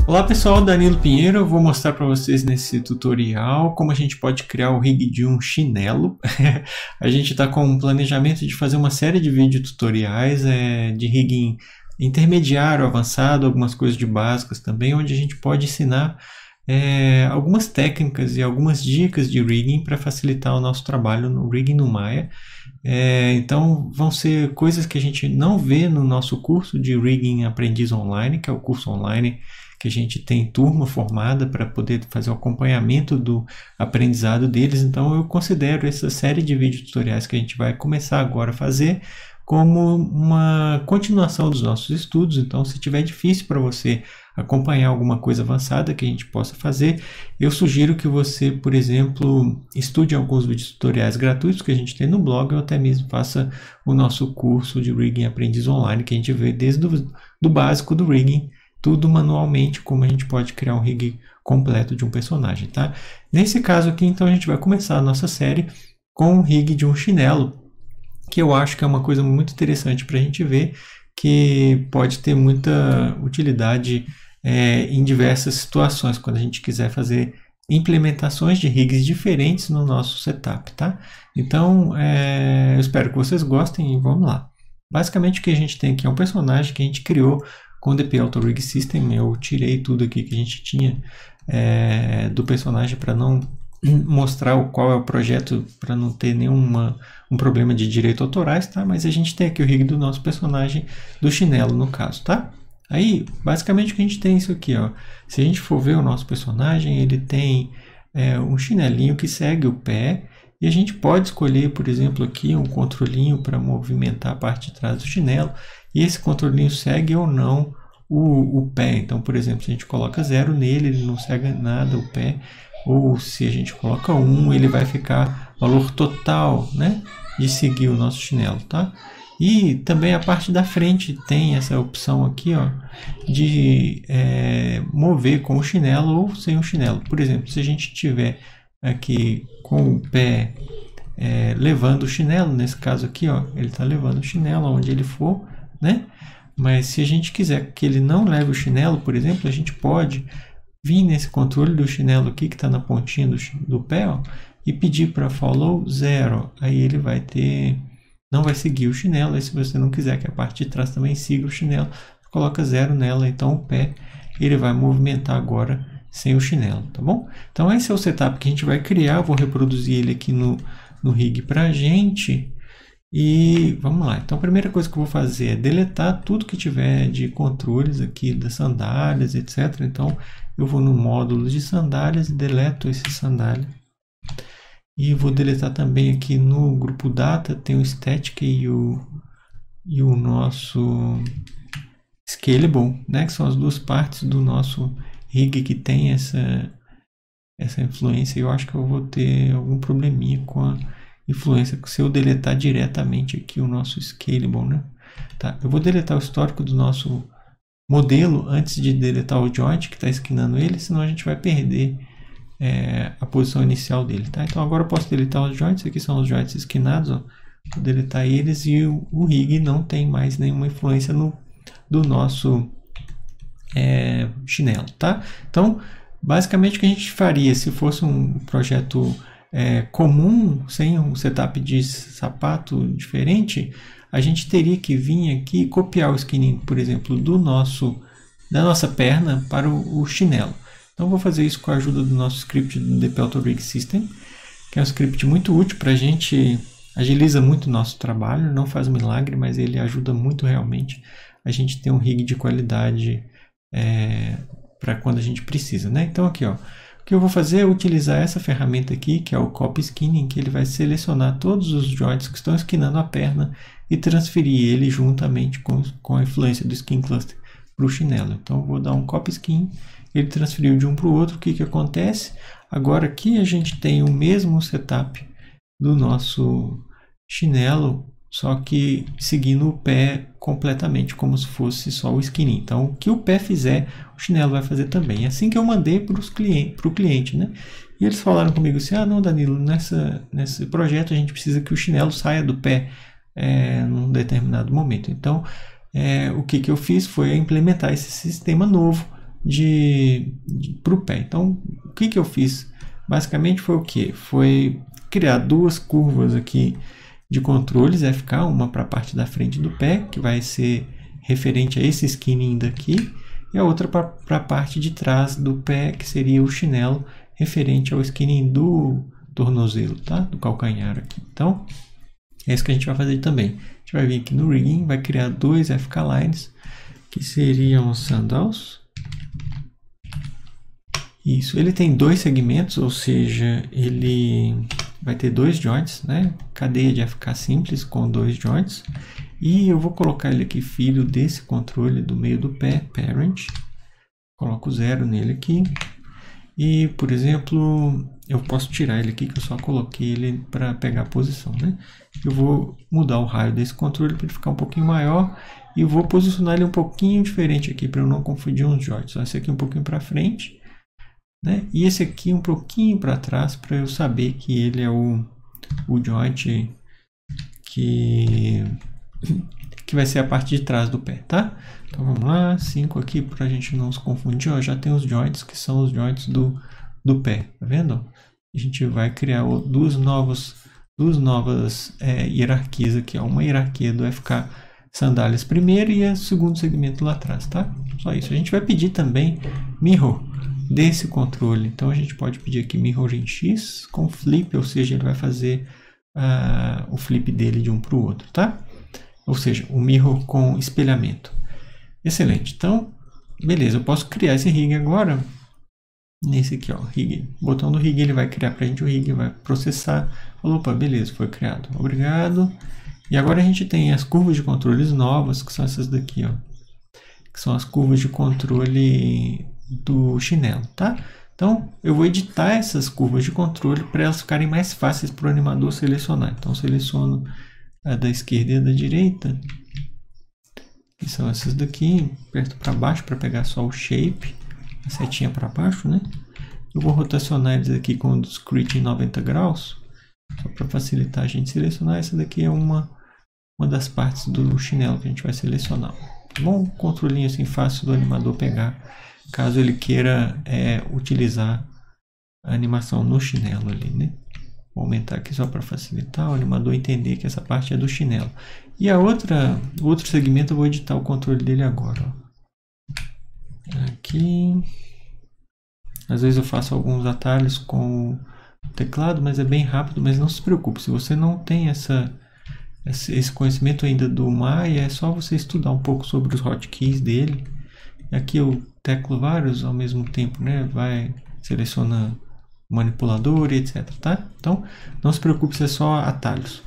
Olá pessoal, Danilo Pinheiro, eu vou mostrar para vocês nesse tutorial como a gente pode criar o rig de um chinelo. A gente está com um planejamento de fazer uma série de vídeo tutoriais de rigging intermediário, avançado, algumas coisas de básicas também, onde a gente pode ensinar algumas técnicas e algumas dicas de rigging para facilitar o nosso trabalho no rigging no Maya. Então vão ser coisas que a gente não vê no nosso curso de Rigging Aprendiz Online, que é o curso online que a gente tem turma formada para poder fazer o acompanhamento do aprendizado deles. Então eu considero essa série de vídeo tutoriais que a gente vai começar agora a fazer como uma continuação dos nossos estudos. Então, se tiver difícil para você acompanhar alguma coisa avançada que a gente possa fazer, eu sugiro que você, por exemplo, estude alguns vídeos tutoriais gratuitos que a gente tem no blog, ou até mesmo faça o nosso curso de Rigging Aprendiz Online, que a gente vê desde do básico do rigging, tudo manualmente, como a gente pode criar um rig completo de um personagem, tá? Nesse caso aqui, então, a gente vai começar a nossa série com o rig de um chinelo, que eu acho que é uma coisa muito interessante para a gente ver, que pode ter muita utilidade em diversas situações, quando a gente quiser fazer implementações de rigs diferentes no nosso setup, tá? Então, eu espero que vocês gostem e vamos lá. Basicamente, o que a gente tem aqui é um personagem que a gente criou com o DP Auto Rig System. Eu tirei tudo aqui que a gente tinha do personagem para não mostrar qual é o projeto, para não ter um problema de direito autorais, tá? Mas a gente tem aqui o rig do nosso personagem, do chinelo no caso, tá? Aí, basicamente o que a gente tem é isso aqui, ó. Se a gente for ver o nosso personagem, ele tem um chinelinho que segue o pé, e a gente pode escolher, por exemplo, aqui um controlinho para movimentar a parte de trás do chinelo, e esse controlinho segue ou não o pé. Então, por exemplo, se a gente coloca 0 nele, ele não segue nada o pé, ou se a gente coloca 1, ele vai ficar valor total, né, de seguir o nosso chinelo, tá? E também a parte da frente tem essa opção aqui, ó, de mover com o chinelo ou sem o chinelo. Por exemplo, se a gente tiver aqui com o pé levando o chinelo, nesse caso aqui, ó, ele está levando o chinelo aonde ele for, né? Mas se a gente quiser que ele não leve o chinelo, por exemplo, a gente pode vir nesse controle do chinelo aqui, que está na pontinha do pé, ó, e pedir para follow 0. Aí ele vai não vai seguir o chinelo. Aí se você não quiser que a parte de trás também siga o chinelo, coloca 0 nela, então o pé ele vai movimentar agora sem o chinelo, tá bom? Então esse é o setup que a gente vai criar. Eu vou reproduzir ele aqui no rig pra gente. E vamos lá. Então a primeira coisa que eu vou fazer é deletar tudo que tiver de controles aqui das sandálias, etc. Então eu vou no módulo de sandálias e deleto esse sandália. E vou deletar também aqui no grupo data, tem o static e o nosso scalable, né? Que são as duas partes do nosso rig que tem essa influência. Eu acho que eu vou ter algum probleminha com a influência se eu deletar diretamente aqui o nosso scalable, né? Tá, eu vou deletar o histórico do nosso modelo antes de deletar o joint que está esquinando ele, senão a gente vai perder a posição inicial dele, tá? Então agora eu posso deletar os joints. Aqui são os joints esquinados, ó. Vou deletar eles e o rig não tem mais nenhuma influência do nosso chinelo, tá? Então basicamente o que a gente faria se fosse um projeto comum, sem um setup de sapato diferente, a gente teria que vir aqui e copiar o skinning, por exemplo, da nossa perna para o chinelo. Então vou fazer isso com a ajuda do nosso script do DP Auto Rig System, que é um script muito útil para a gente, agiliza muito o nosso trabalho, não faz milagre, mas ele ajuda muito realmente a gente ter um rig de qualidade para quando a gente precisa, né? Então aqui, ó, o que eu vou fazer é utilizar essa ferramenta aqui, que é o Copy Skinning, que ele vai selecionar todos os joints que estão esquinando a perna e transferir ele juntamente com a influência do Skin Cluster para o chinelo. Então eu vou dar um Copy Skin, ele transferiu de um para o outro. O que acontece? Agora aqui a gente tem o mesmo setup do nosso chinelo, só que seguindo o pé completamente, como se fosse só o skinning. Então o que o pé fizer, o chinelo vai fazer também. É assim que eu mandei para o cliente, né? E eles falaram comigo assim: ah, não, Danilo, nesse projeto a gente precisa que o chinelo saia do pé num determinado momento. Então o que eu fiz foi implementar esse sistema novo para o pé. Então, o que eu fiz? Basicamente foi o que? Foi criar duas curvas aqui de controles FK, uma para a parte da frente do pé, que vai ser referente a esse skinning daqui, e a outra para a parte de trás do pé, que seria o chinelo, referente ao skinning do tornozelo, tá? Do calcanhar aqui. Então, é isso que a gente vai fazer também. A gente vai vir aqui no rigging, vai criar dois FK lines, que seriam sandals. Isso, ele tem dois segmentos, ou seja, ele vai ter dois joints, né? Cadeia de FK simples com dois joints. E eu vou colocar ele aqui, filho desse controle do meio do pé, parent. Coloco 0 nele aqui. E, por exemplo, eu posso tirar ele aqui, que eu só coloquei ele para pegar a posição, né? Eu vou mudar o raio desse controle para ele ficar um pouquinho maior. E vou posicionar ele um pouquinho diferente aqui, para eu não confundir os joints. Esse aqui um pouquinho para frente, né? E esse aqui um pouquinho para trás, para eu saber que ele é o joint que vai ser a parte de trás do pé, tá? Então vamos lá, 5 aqui para a gente não se confundir. Ó, já tem os joints que são os joints do pé, tá vendo? A gente vai criar duas novas hierarquias aqui, ó. Uma hierarquia do FK sandálias primeiro e o segundo segmento lá atrás, tá? Só isso. A gente vai pedir também mirror desse controle. Então a gente pode pedir aqui mirror em X com flip, ou seja, ele vai fazer o flip dele de um para o outro, tá? Ou seja, o mirror com espelhamento. Excelente. Então, beleza, eu posso criar esse rig agora nesse aqui, ó, rig. O botão do rig, ele vai criar para a gente o rig, vai processar. Opa, beleza, foi criado. Obrigado. E agora a gente tem as curvas de controles novas, que são essas daqui, ó. Que são as curvas de controle do chinelo, tá? Então, eu vou editar essas curvas de controle para elas ficarem mais fáceis para o animador selecionar. Então, seleciono a da esquerda e a da direita, que são essas daqui, aperto para baixo para pegar só o shape, a setinha para baixo, né? Eu vou rotacionar eles aqui com o discrete em 90 graus, só para facilitar a gente selecionar. Essa daqui é uma das partes do chinelo que a gente vai selecionar. Tá bom? Controlinho assim fácil do animador pegar, caso ele queira utilizar a animação no chinelo ali, né? Vou aumentar aqui só para facilitar o animador entender que essa parte é do chinelo. E o outro segmento eu vou editar o controle dele agora, ó. Aqui. Às vezes eu faço alguns atalhos com o teclado, mas é bem rápido. Mas não se preocupe, se você não tem esse conhecimento ainda do Maya, é só você estudar um pouco sobre os hotkeys dele. Aqui eu teclo vários ao mesmo tempo, né? Vai selecionando manipulador e etc, tá? Então, não se preocupe, se é só atalhos.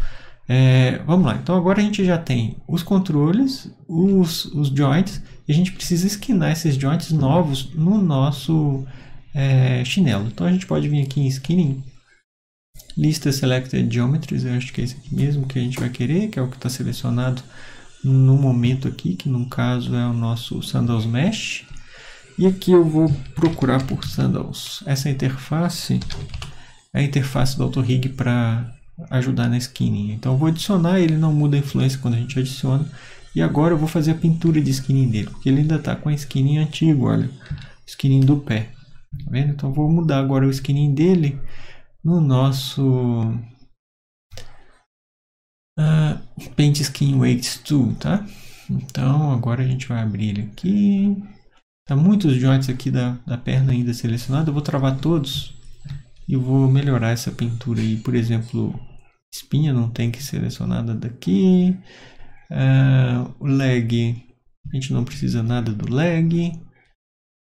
Vamos lá, então agora a gente já tem os controles, os joints, e a gente precisa esquinar esses joints novos no nosso chinelo. Então a gente pode vir aqui em Skinning, lista Selected Geometries, eu acho que é esse aqui mesmo que a gente vai querer, que é o que está selecionado no momento aqui, que no caso é o nosso Sandals Mesh. E aqui eu vou procurar por Sandals. Essa interface é a interface do AutoRig para ajudar na skinning. Então eu vou adicionar, ele não muda a influência quando a gente adiciona. E agora eu vou fazer a pintura de skinning dele, porque ele ainda está com a skinning antigo, olha. Skinning do pé. Tá vendo? Então eu vou mudar agora o skinning dele no nosso Paint Skin Weights Tool, tá? Então agora a gente vai abrir ele aqui. Tá muitos joints aqui da perna ainda selecionados. Eu vou travar todos e vou melhorar essa pintura aí. Por exemplo, espinha não tem que selecionar nada daqui. O leg, a gente não precisa nada do leg.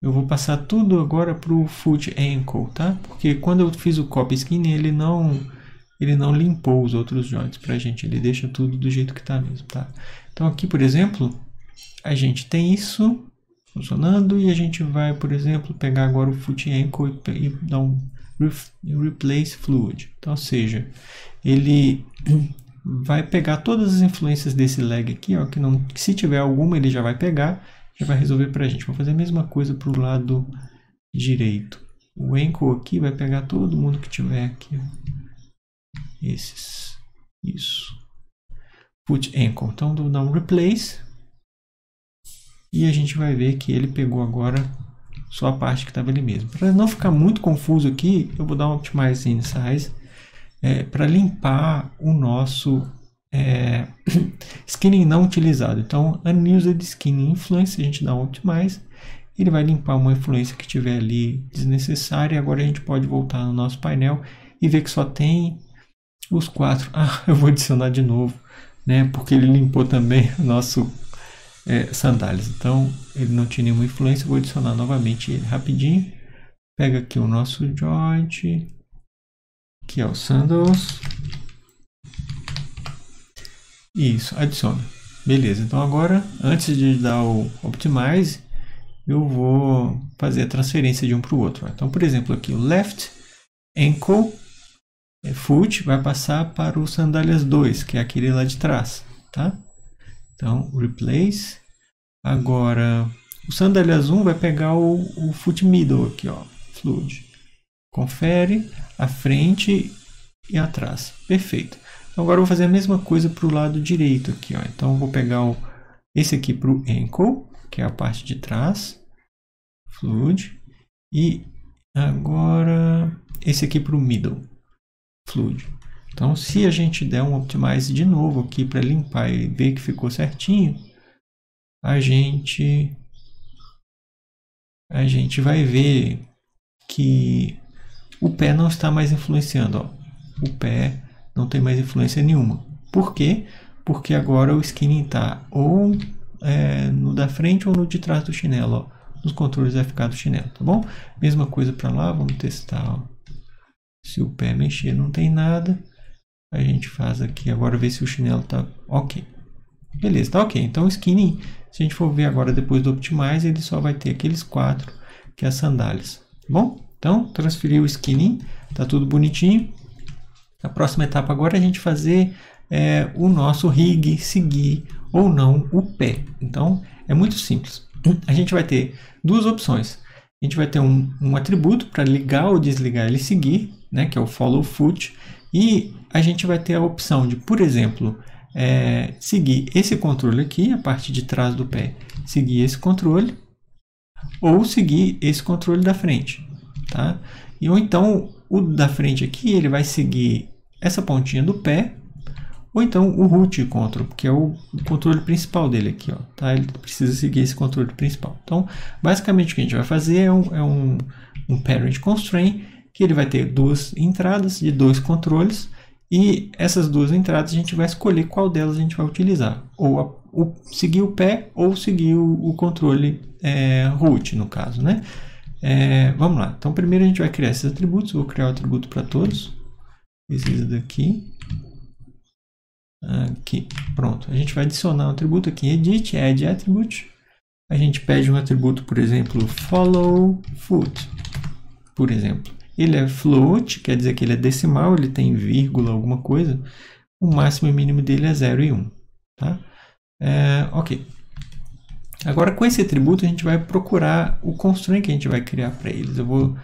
Eu vou passar tudo agora para o foot ankle, tá? Porque quando eu fiz o copy skin, ele não limpou os outros joints pra gente. Ele deixa tudo do jeito que tá mesmo, tá? Então aqui, por exemplo, a gente tem isso funcionando e a gente vai, por exemplo, pegar agora o foot ankle e dar um replace fluid. Então, ou seja, ele vai pegar todas as influências desse leg aqui, ó, que se tiver alguma ele já vai pegar, já vai resolver pra gente. Vou fazer a mesma coisa pro lado direito. O ankle aqui vai pegar todo mundo que tiver aqui, ó. Esses. Isso. Foot ankle. Então, vou dar um replace. E a gente vai ver que ele pegou agora só a parte que estava ali mesmo. Para não ficar muito confuso aqui, eu vou dar um Optimize in Size para limpar o nosso skinning não utilizado. Então, Unused Skinning Influence, a gente dá um Optimize, ele vai limpar uma influência que tiver ali desnecessária. Agora a gente pode voltar no nosso painel e ver que só tem os 4. Ah, eu vou adicionar de novo, né? Porque ele limpou também o nosso sandálias. Então, ele não tinha nenhuma influência. Eu vou adicionar novamente ele rapidinho. Pega aqui o nosso joint, que é o sandals. Isso, adiciona. Beleza, então agora, antes de dar o Optimize, eu vou fazer a transferência de um para o outro. Então, por exemplo, aqui o left ankle foot vai passar para o sandálias 2, que é aquele lá de trás, tá? Então, replace. Agora, o sandálias 1 vai pegar o foot middle aqui, ó, fluid. Confere a frente e atrás. Perfeito. Então, agora eu vou fazer a mesma coisa para o lado direito aqui, ó. Então, eu vou pegar esse aqui para o ankle, que é a parte de trás, fluid, e agora esse aqui para o middle, fluid. Então, se a gente der um Optimize de novo aqui para limpar e ver que ficou certinho, a gente vai ver que o pé não está mais influenciando, ó. O pé não tem mais influência nenhuma. Por quê? Porque agora o skinning está ou no da frente ou no de trás do chinelo, ó, nos controles FK do chinelo, tá bom? Mesma coisa para lá, vamos testar, ó. Se o pé mexer não tem nada, a gente faz aqui, agora ver se o chinelo está ok. Beleza, tá ok. Então o skinning, se a gente for ver agora depois do Optimize, ele só vai ter aqueles 4, que é as sandálias, tá bom? Então, transferir o skinning, tá tudo bonitinho. A próxima etapa agora é a gente fazer o nosso rig seguir ou não o pé. Então, é muito simples. A gente vai ter duas opções. A gente vai ter um atributo para ligar ou desligar ele seguir, né, que é o follow foot. E a gente vai ter a opção de, por exemplo, seguir esse controle aqui, a parte de trás do pé, seguir esse controle, ou seguir esse controle da frente, tá? Ou então, o da frente aqui, ele vai seguir essa pontinha do pé, ou então o root control, que é o controle principal dele aqui, ó, tá? Ele precisa seguir esse controle principal. Então, basicamente, o que a gente vai fazer é um parent constraint, que ele vai ter duas entradas de dois controles, e essas duas entradas a gente vai escolher qual delas a gente vai utilizar. Ou seguir o pé, ou seguir o controle root, no caso, né? Vamos lá. Então, primeiro a gente vai criar esses atributos. Vou criar o atributo para todos. Esse daqui. Aqui. Pronto. A gente vai adicionar um atributo aqui em Edit, Add Attribute. A gente pede um atributo, por exemplo, Follow Foot. Por exemplo. Ele é float, quer dizer que ele é decimal, ele tem vírgula, alguma coisa. O máximo e mínimo dele é 0 e 1. Tá? Ok. Agora, com esse atributo, a gente vai procurar o constraint que a gente vai criar para eles. Eu vou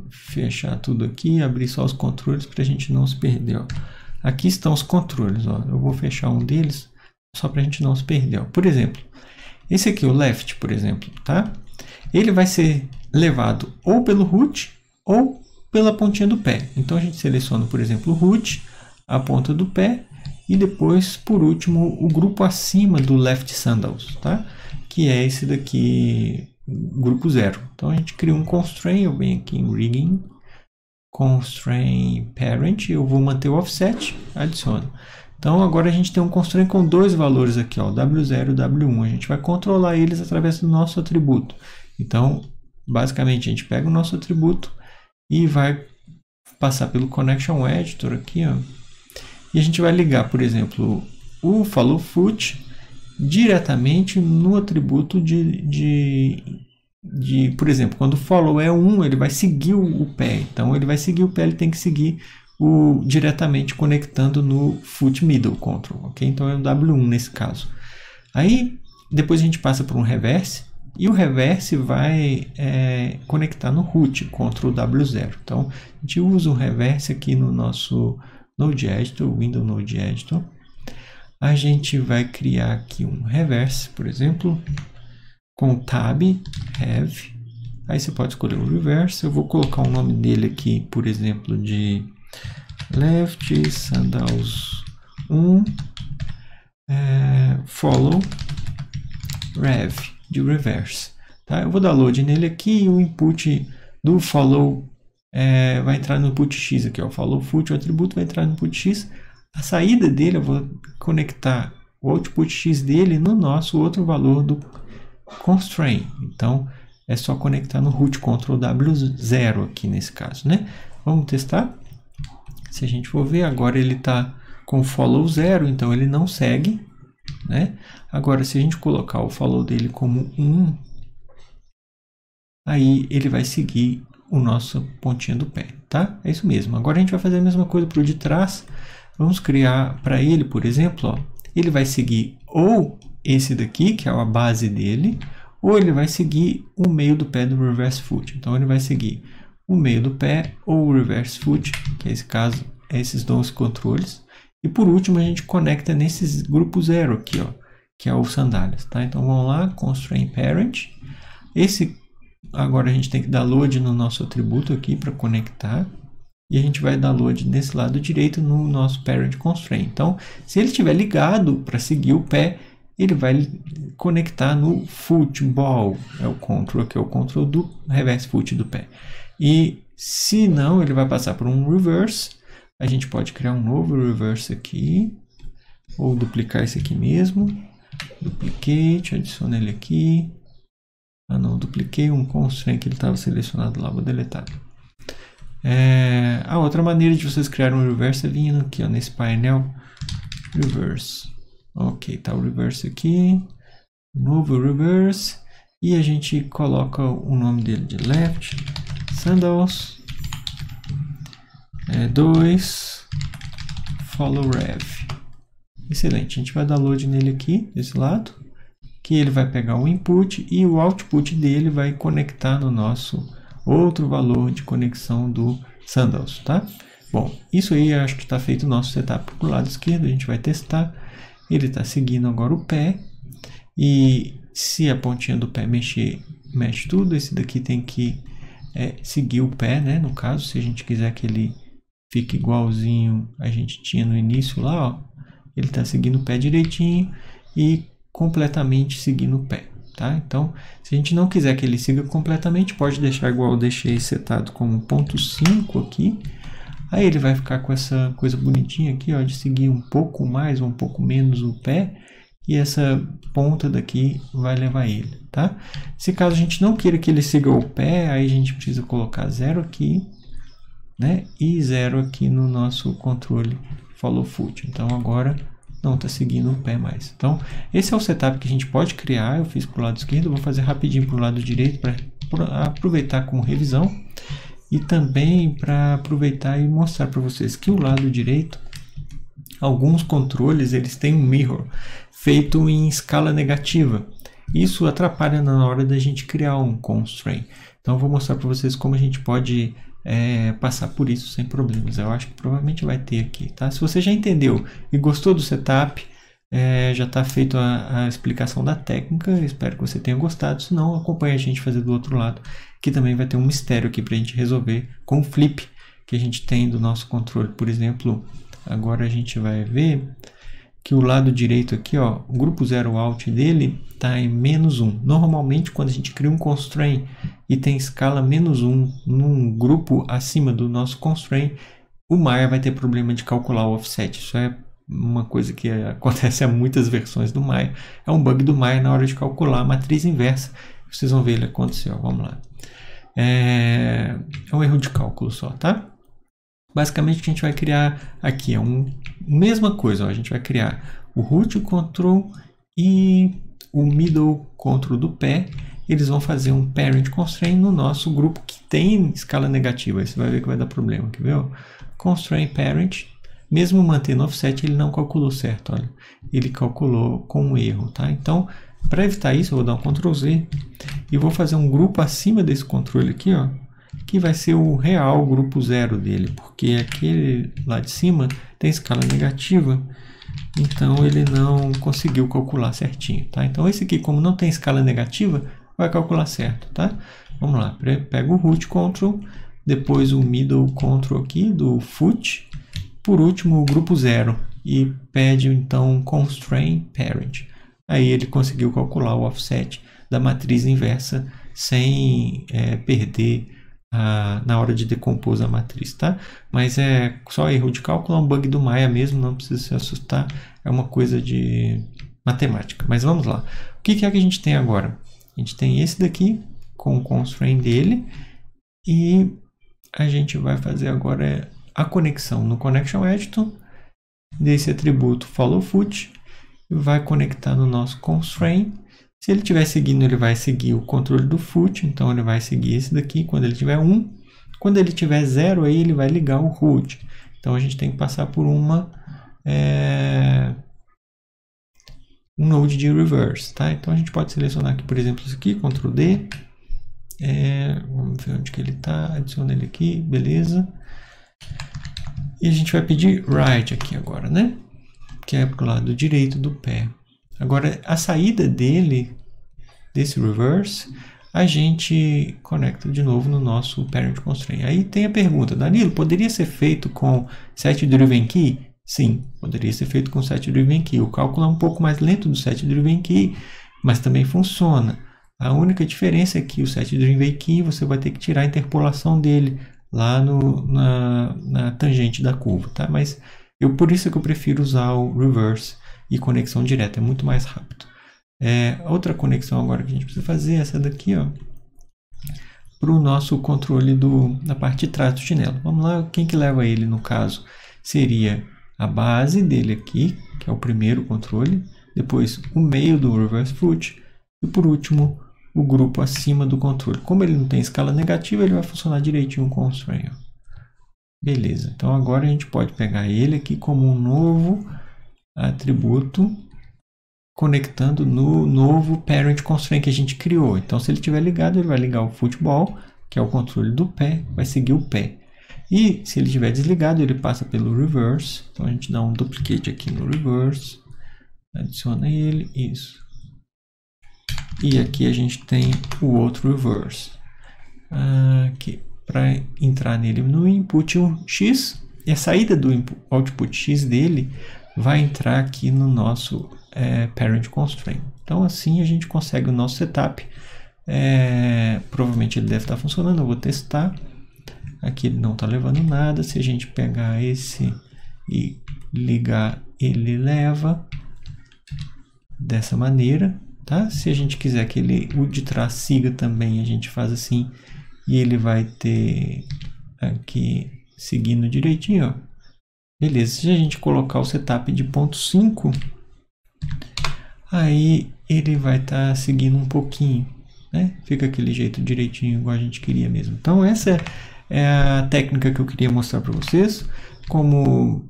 fechar tudo aqui, abrir só os controles para a gente não se perder. Ó. Aqui estão os controles. Ó. Eu vou fechar um deles só para a gente não se perder. Ó. Por exemplo, esse aqui, o left, por exemplo, tá? Ele vai ser levado ou pelo root ou pela pontinha do pé. Então, a gente seleciona, por exemplo, o root, a ponta do pé, e depois, por último, o grupo acima do left sandals, tá? Que é esse daqui, grupo 0. Então, a gente cria um constraint, eu venho aqui em rigging, constraint parent, eu vou manter o offset, adiciono. Então, agora a gente tem um constraint com dois valores aqui, ó, W0 e W1. A gente vai controlar eles através do nosso atributo. Então, basicamente, a gente pega o nosso atributo e vai passar pelo Connection Editor aqui, ó, e a gente vai ligar, por exemplo, o Follow Foot diretamente no atributo por exemplo, quando o Follow é 1, ele vai seguir o pé. Então, ele vai seguir o pé, ele tem que seguir diretamente conectando no Foot Middle Control, ok? Então, é o W1 nesse caso. Aí, depois a gente passa por um Reverse, e o reverse vai conectar no root contra o W0. Então, a gente usa o reverse aqui no nosso Node Editor, Windows Node Editor. A gente vai criar aqui um reverse, por exemplo, com tab have Aí você pode escolher o reverse. Eu vou colocar o nome dele aqui, por exemplo, de left sandals 1 follow rev de reverse. Tá? Eu vou dar load nele aqui e o input do follow vai entrar no input X aqui, ó. Follow foot, o atributo vai entrar no input X. A saída dele eu vou conectar o output X dele no nosso outro valor do constraint. Então é só conectar no root Ctrl W0 aqui nesse caso, né? Vamos testar. Se a gente for ver, agora ele está com follow 0, então ele não segue, né? Agora, se a gente colocar o follow dele como 1, aí ele vai seguir o nosso pontinho do pé, tá? É isso mesmo. Agora a gente vai fazer a mesma coisa para o de trás. Vamos criar para ele, por exemplo, ó, ele vai seguir ou esse daqui, que é a base dele, ou ele vai seguir o meio do pé do reverse foot. Então ele vai seguir o meio do pé ou o reverse foot, que nesse caso é esses dois controles. E por último a gente conecta nesses grupo 0 aqui, ó, que é o sandálias, tá? Então vamos lá, constraint parent. Esse agora a gente tem que dar load no nosso atributo aqui para conectar. E a gente vai dar load nesse lado direito no nosso parent constraint. Então, se ele estiver ligado para seguir o pé, ele vai conectar no football, é o control, que é o control do reverse foot do pé. E se não, ele vai passar por um reverse. A gente pode criar um novo reverse aqui, ou duplicar esse aqui mesmo. Duplicate, adiciona ele aqui. Ah não, dupliquei um constraint que ele estava selecionado lá, vou deletar. A outra maneira de vocês criarem um reverse é vindo aqui, ó, nesse painel reverse. Ok, tá o reverse aqui, novo reverse, e a gente coloca o nome dele de left sandals 2 follow rev. Excelente, a gente vai dar load nele aqui desse lado, que ele vai pegar o input e o output dele vai conectar no nosso outro valor de conexão do sandals, tá? Bom, isso aí acho que está feito o nosso setup para o lado esquerdo, a gente vai testar. Ele está seguindo agora o pé, e se a pontinha do pé mexer, mexe tudo. Esse daqui tem que seguir o pé, né? No caso, se a gente quiser que ele fique igualzinho a gente tinha no início lá, ó, ele está seguindo o pé direitinho e completamente seguindo o pé. Tá? Então, se a gente não quiser que ele siga completamente, pode deixar igual eu deixei setado como 0.5 aqui. Aí ele vai ficar com essa coisa bonitinha aqui, ó, de seguir um pouco mais ou um pouco menos o pé. E essa ponta daqui vai levar ele, tá? Se caso a gente não queira que ele siga o pé, aí a gente precisa colocar 0 aqui, né? E 0 aqui no nosso controle follow foot. Então agora não está seguindo o pé mais. Então, esse é o setup que a gente pode criar. Eu fiz para o lado esquerdo, vou fazer rapidinho para o lado direito para aproveitar como revisão. E também para aproveitar e mostrar para vocês que o lado direito, alguns controles, eles têm um mirror feito em escala negativa. Isso atrapalha na hora da gente criar um constraint. Então, eu vou mostrar para vocês como a gente pode passar por isso sem problemas. Eu acho que provavelmente vai ter aqui, tá? Se você já entendeu e gostou do setup, já está feita a explicação da técnica. Espero que você tenha gostado. Se não, acompanhe a gente fazer do outro lado, que também vai ter um mistério aqui para a gente resolver com o flip que a gente tem do nosso controle. Por exemplo, agora a gente vai ver que o lado direito aqui, ó, o grupo 0 out dele está em -1. Normalmente, quando a gente cria um constraint e tem escala -1 num grupo acima do nosso constraint, o Maya vai ter problema de calcular o offset. Isso é uma coisa que acontece a muitas versões do Maya. É um bug do Maya na hora de calcular a matriz inversa. Vocês vão ver ele acontecer, ó. Vamos lá. É um erro de cálculo só, tá? Basicamente, o que a gente vai criar aqui é mesma coisa, ó. A gente vai criar o root control e o middle control do pé. Eles vão fazer um parent constraint no nosso grupo que tem escala negativa. Aí você vai ver que vai dar problema, quer ver? Constraint parent, mesmo mantendo offset, ele não calculou certo, olha. Ele calculou com um erro, tá? Então, para evitar isso, eu vou dar um Ctrl Z e vou fazer um grupo acima desse controle aqui, ó, que vai ser o real grupo 0 dele, porque aquele lá de cima tem escala negativa, então ele não conseguiu calcular certinho, tá? Então esse aqui, como não tem escala negativa, vai calcular certo, tá? Vamos lá, pega o root control, depois o middle control aqui do foot, por último o grupo 0 e pede então constrain parent. Aí ele conseguiu calcular o offset da matriz inversa sem perder na hora de decompor a matriz, tá? Mas é só erro de cálculo, é um bug do Maya mesmo, não precisa se assustar, é uma coisa de matemática. Mas vamos lá. O que é que a gente tem agora? A gente tem esse daqui com o constraint dele e a gente vai fazer agora a conexão no connection editor desse atributo followFoot e vai conectar no nosso constraint. Se ele estiver seguindo, ele vai seguir o controle do foot, então ele vai seguir esse daqui quando ele tiver 1. Quando ele tiver 0, aí ele vai ligar o root. Então a gente tem que passar por um node de reverse, tá? Então a gente pode selecionar aqui, por exemplo, isso aqui, Ctrl D. Vamos ver onde que ele está, adiciona ele aqui, beleza. E a gente vai pedir write aqui agora, né? Que é para o lado direito do pé. Agora, a saída desse reverse, a gente conecta de novo no nosso parent constraint. Aí tem a pergunta, Danilo, poderia ser feito com set-driven-key? Sim, poderia ser feito com set-driven-key. O cálculo é um pouco mais lento do set-driven-key, mas também funciona. A única diferença é que o set-driven-key você vai ter que tirar a interpolação dele lá na tangente da curva, tá? Mas por isso que eu prefiro usar o reverse e conexão direta, é muito mais rápido. Outra conexão agora que a gente precisa fazer é essa daqui, ó, para o nosso controle da parte de trás do chinelo. Vamos lá, quem que leva ele no caso? Seria a base dele aqui, que é o primeiro controle, depois o meio do reverse foot e por último o grupo acima do controle. Como ele não tem escala negativa, ele vai funcionar direitinho com o constraint. Beleza, então agora a gente pode pegar ele aqui como um novo atributo, conectando no novo parent constraint que a gente criou. Então, se ele estiver ligado, ele vai ligar o football, que é o controle do pé, vai seguir o pé. E se ele estiver desligado, ele passa pelo reverse. Então, a gente dá um duplicate aqui no reverse, adiciona ele, isso. E aqui a gente tem o outro reverse. Aqui, para entrar nele no input X, e a saída do output X dele vai entrar aqui no nosso parent constraint. Então assim a gente consegue o nosso setup. Provavelmente ele deve estar funcionando, eu vou testar. Aqui ele não está levando nada. Se a gente pegar esse e ligar, ele leva dessa maneira, tá? Se a gente quiser que o de trás siga também, a gente faz assim e ele vai ter aqui seguindo direitinho, ó. Beleza, se a gente colocar o setup de ponto 5, aí ele vai estar seguindo um pouquinho, né? Fica aquele jeito direitinho, igual a gente queria mesmo. Então essa é a técnica que eu queria mostrar para vocês, como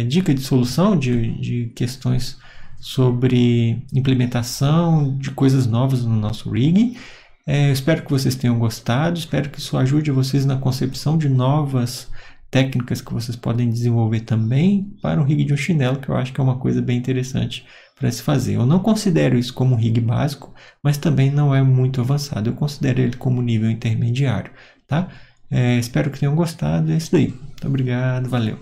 dica de solução de questões sobre implementação de coisas novas no nosso rig. Espero que vocês tenham gostado, espero que isso ajude vocês na concepção de novas técnicas que vocês podem desenvolver também para o rig de um chinelo, que eu acho que é uma coisa bem interessante para se fazer. Eu não considero isso como um rig básico, mas também não é muito avançado. Eu considero ele como nível intermediário, tá? Espero que tenham gostado. É isso daí. Muito obrigado, valeu.